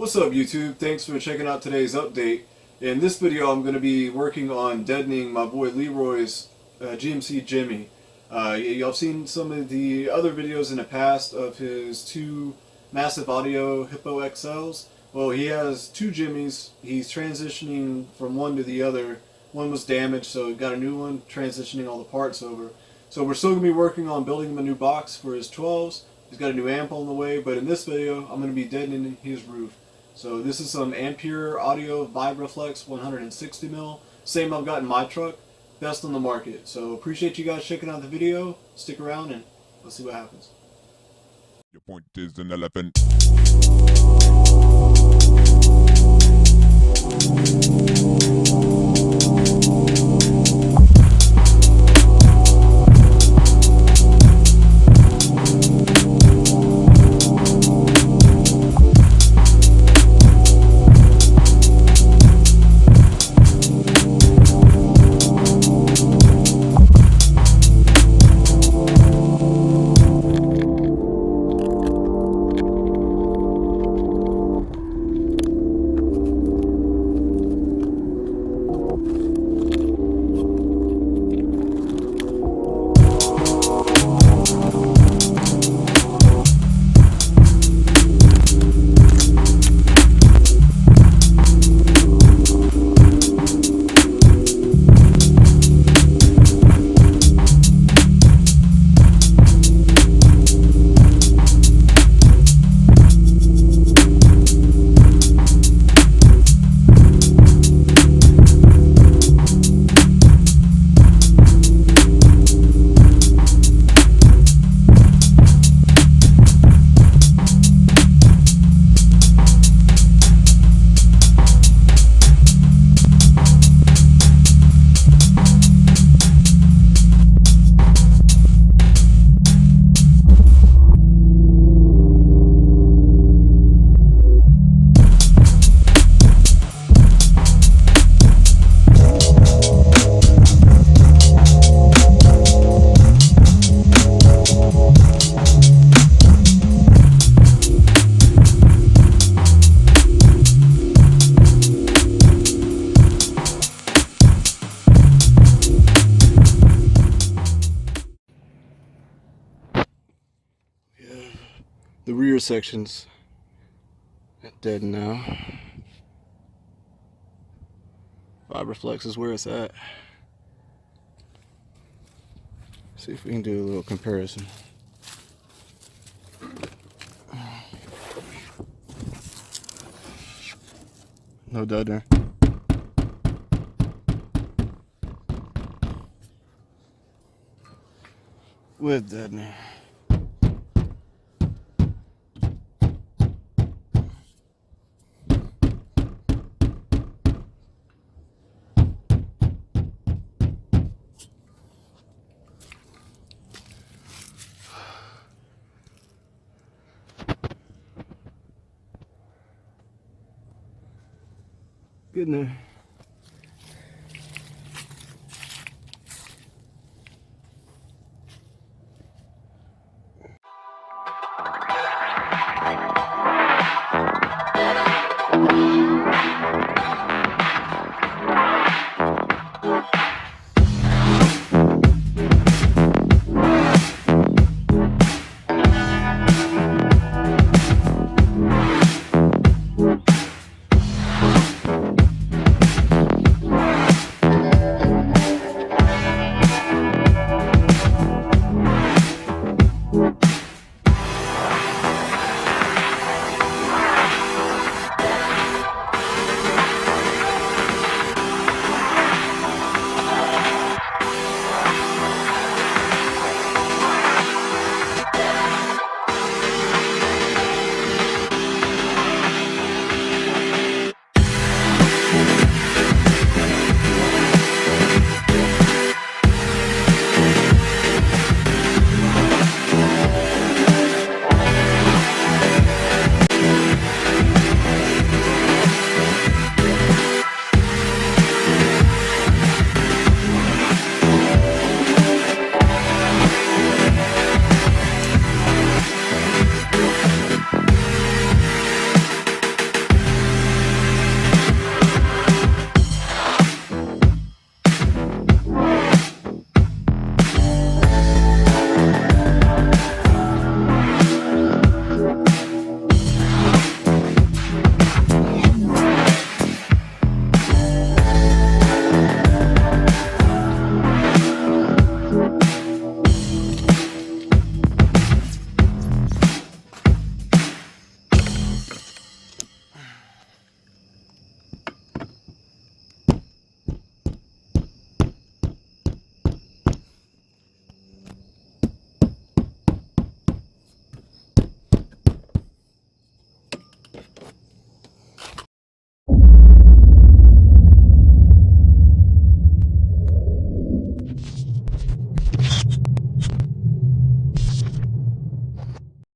What's up YouTube? Thanks for checking out today's update. In this video I'm going to be working on deadening my boy Leroy's GMC Jimmy. Y'all have seen some of the other videos in the past of his two massive audio Hippo XLs. Well, he has two Jimmys. He's transitioning from one to the other. One was damaged, so he got a new one, transitioning all the parts over. So we're still going to be working on building him a new box for his 12s. He's got a new amp on the way, but in this video I'm going to be deadening his roof. So this is some Ampere Audio Vibraflex 160mm. Same I've got in my truck. Best on the market. So appreciate you guys checking out the video. Stick around and let's see what happens. Your point is an elephant. The rear section's dead now. Vibraflex is where it's at. See if we can do a little comparison. No Deadener. With Deadener. Getting there.